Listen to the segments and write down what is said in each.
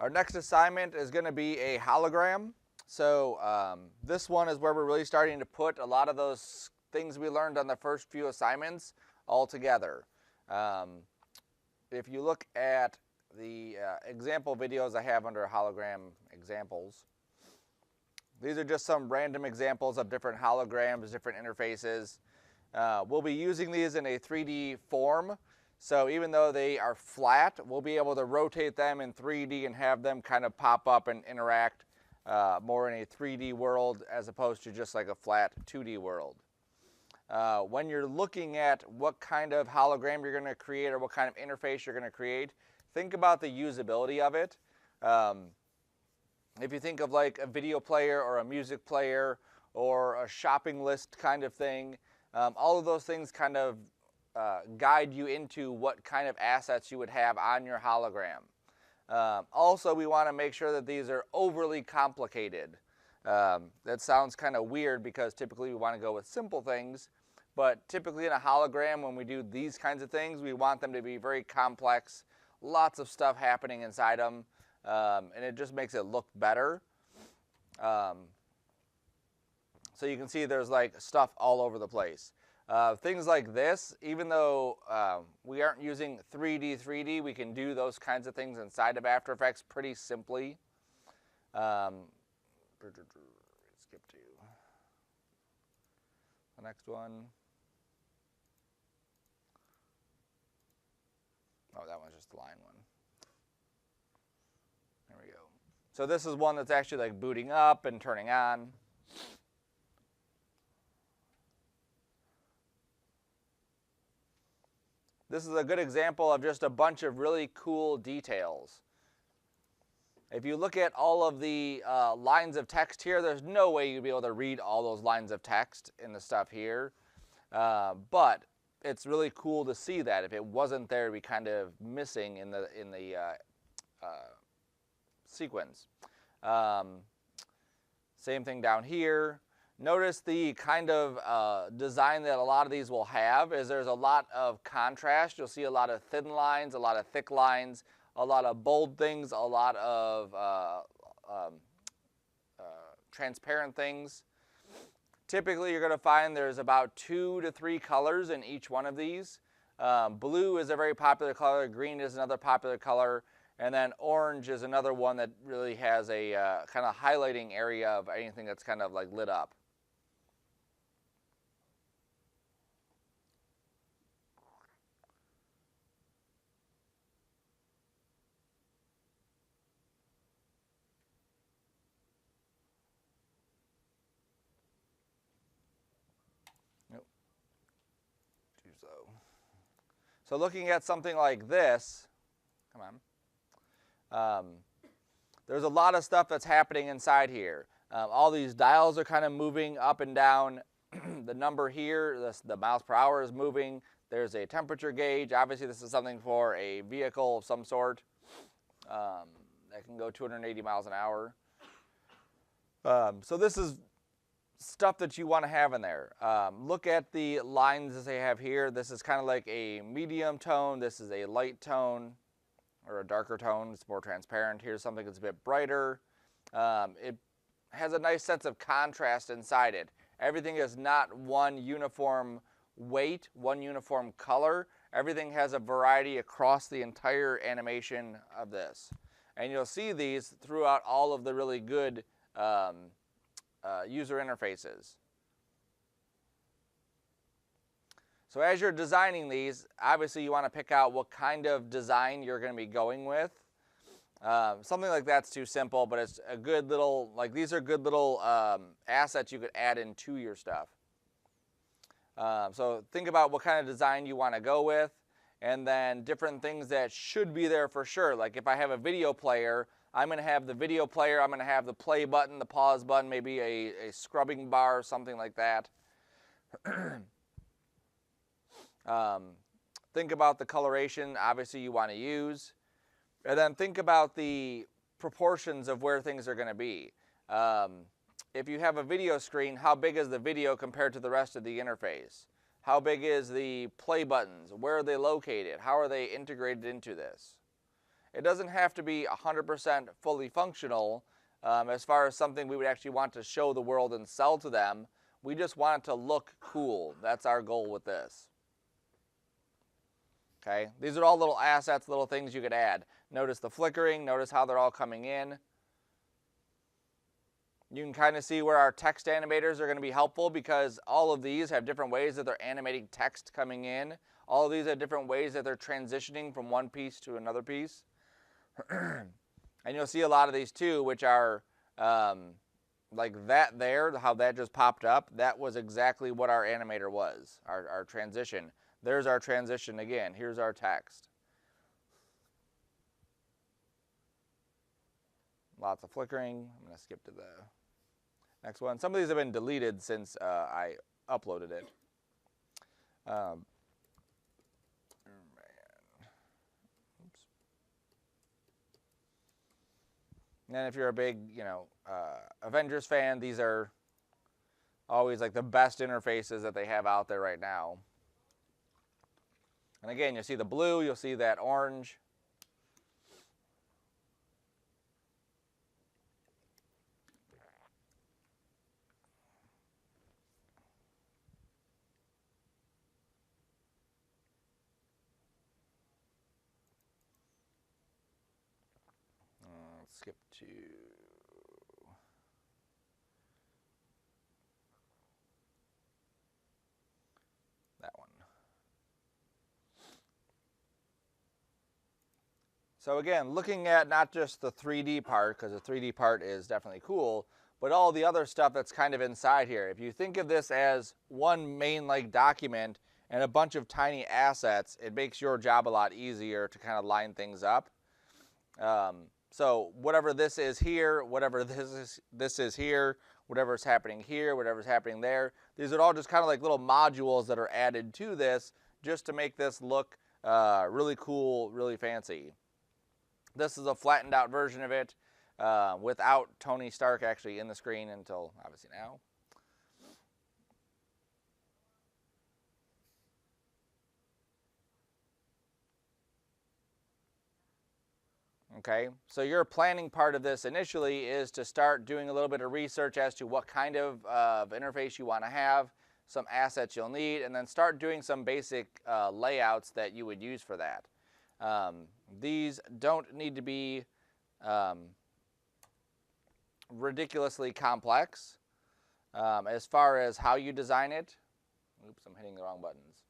Our next assignment is going to be a hologram. So this one is where we're really starting to put a lot of those things we learned on the first few assignments all together. If you look at the example videos I have under hologram examples, these are just some random examples of different holograms, different interfaces. We'll be using these in a 3D form. So even though they are flat, we'll be able to rotate them in 3D and have them kind of pop up and interact more in a 3D world as opposed to just like a flat 2D world. When you're looking at what kind of hologram you're going to create or what kind of interface you're going to create, think about the usability of it. If you think of like a video player or a music player or a shopping list kind of thing, all of those things kind of guide you into what kind of assets you would have on your hologram. Also, we want to make sure that these are overly complicated. That sounds kind of weird because typically we want to go with simple things, but typically in a hologram when we do these kinds of things, we want them to be very complex, lots of stuff happening inside them, and it just makes it look better. So you can see there's like stuff all over the place. Things like this, even though we aren't using 3D, we can do those kinds of things inside of After Effects pretty simply. Skip to the next one. Oh, that one's just the line one. There we go. So this is one that's actually like booting up and turning on. This is a good example of just a bunch of really cool details. If you look at all of the lines of text here, there's no way you'd be able to read all those lines of text in the stuff here. But it's really cool to see that. If it wasn't there, it'd be kind of missing in the sequence. Same thing down here. Notice the kind of design that a lot of these will have is there's a lot of contrast. You'll see a lot of thin lines, a lot of thick lines, a lot of bold things, a lot of transparent things. Typically, you're going to find there's about 2 to 3 colors in each one of these. Blue is a very popular color. Green is another popular color. And then orange is another one that really has a kind of highlighting area of anything that's kind of like lit up. So looking at something like this, come on, there's a lot of stuff that's happening inside here. All these dials are kind of moving up and down. The number here, the miles per hour is moving. There's a temperature gauge. Obviously this is something for a vehicle of some sort that can go 280 miles an hour. So this is stuff that you want to have in there. Look at the lines as they have here. This is kind of like a medium tone. This is a light tone or a darker tone. It's more transparent. Here's something that's a bit brighter. It has a nice sense of contrast inside it. Everything is not one uniform weight, one uniform color. Everything has a variety across the entire animation of this. And you'll see these throughout all of the really good user interfaces. So as you're designing these, obviously you want to pick out what kind of design you're going to be going with. Something like that's too simple, but it's a good little, like these are good little assets you could add into your stuff. So think about what kind of design you want to go with, and then different things that should be there for sure. Like if I have a video player, I'm going to have the video player, I'm going to have the play button, the pause button, maybe a scrubbing bar, something like that. Think about the coloration, obviously you want to use. And then think about the proportions of where things are going to be. If you have a video screen, how big is the video compared to the rest of the interface? How big is the play buttons? Where are they located? How are they integrated into this? It doesn't have to be 100% fully functional as far as something we would actually want to show the world and sell to them. We just want it to look cool. That's our goal with this. Okay, these are all little assets, little things you could add. Notice the flickering, notice how they're all coming in. You can kind of see where our text animators are going to be helpful because all of these have different ways that they're animating text coming in. All of these have different ways that they're transitioning from one piece to another piece. And you'll see a lot of these too, which are like that there, how that just popped up. That was exactly what our animator was, our transition. There's our transition again. Here's our text. Lots of flickering. I'm going to skip to the next one. Some of these have been deleted since I uploaded it. Oops. And then if you're a big, Avengers fan, these are always like the best interfaces that they have out there right now. And again, you'll see the blue, you'll see that orange. Let's skip to that one. So again, looking at not just the 3D part, because the 3D part is definitely cool, but all the other stuff that's kind of inside here. If you think of this as one main like document and a bunch of tiny assets, it makes your job a lot easier to kind of line things up. So whatever this is here, whatever this is here, whatever's happening here, whatever's happening there, these are all just kind of like little modules that are added to this just to make this look really cool, really fancy. This is a flattened out version of it without Tony Stark actually in the screen until obviously now. Okay, so your planning part of this initially is to start doing a little bit of research as to what kind of interface you want to have, some assets you'll need, and then start doing some basic layouts that you would use for that. These don't need to be ridiculously complex as far as how you design it. Oops, I'm hitting the wrong buttons.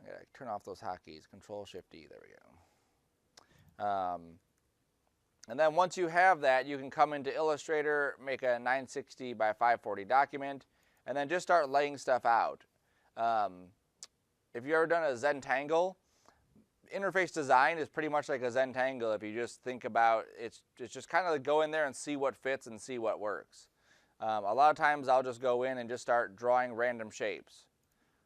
I gotta turn off those hotkeys. Control-Shift-D, there we go. And then once you have that, you can come into Illustrator, make a 960 by 540 document, and then just start laying stuff out. If you've ever done a Zentangle, interface design is pretty much like a Zentangle if you just think about it's just kind of like go in there and see what fits and see what works. A lot of times I'll just go in and just start drawing random shapes.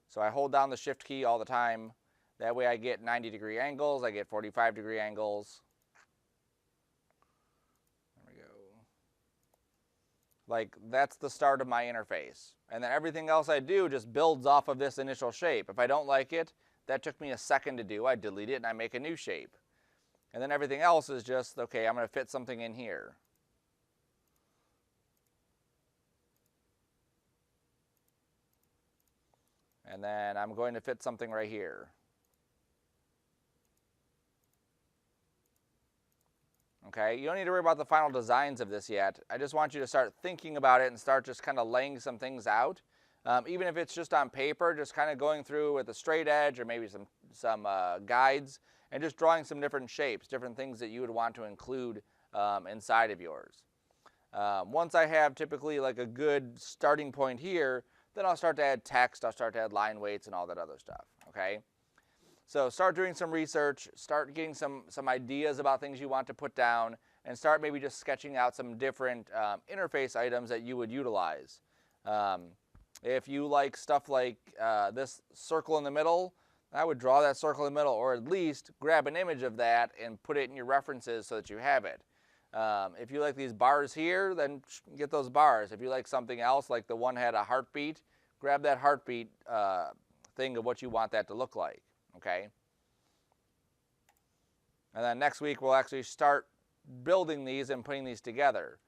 So I hold down the Shift key all the time. That way I get 90-degree angles, I get 45-degree angles. There we go. Like, that's the start of my interface. And then everything else I do just builds off of this initial shape. If I don't like it, that took me a second to do. I delete it and I make a new shape. And then everything else is just, okay, I'm going to fit something in here. And then I'm going to fit something right here. Okay, you don't need to worry about the final designs of this yet. I just want you to start thinking about it and start just kind of laying some things out. Even if it's just on paper, just kind of going through with a straight edge or maybe some guides and just drawing some different shapes, different things that you would want to include inside of yours. Once I have typically like a good starting point here, then I'll start to add text, I'll start to add line weights and all that other stuff, okay? So start doing some research, start getting some ideas about things you want to put down, and start maybe just sketching out some different interface items that you would utilize. If you like stuff like this circle in the middle, I would draw that circle in the middle, or at least grab an image of that and put it in your references so that you have it. If you like these bars here, then get those bars. If you like something else, like the one had a heartbeat, grab that heartbeat thing of what you want that to look like. Okay. And then next week we'll actually start building these and putting these together.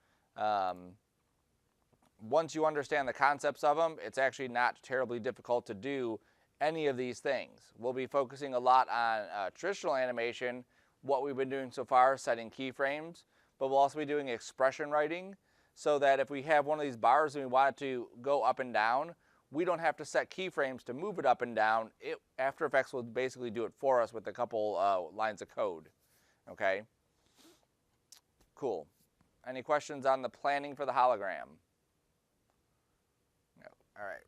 Once you understand the concepts of them, it's actually not terribly difficult to do any of these things. We'll be focusing a lot on traditional animation, what we've been doing so far, setting keyframes, but we'll also be doing expression writing so that if we have one of these bars and we want it to go up and down, we don't have to set keyframes to move it up and down. After Effects will basically do it for us with a couple lines of code. Okay? Cool. Any questions on the planning for the hologram? No. All right.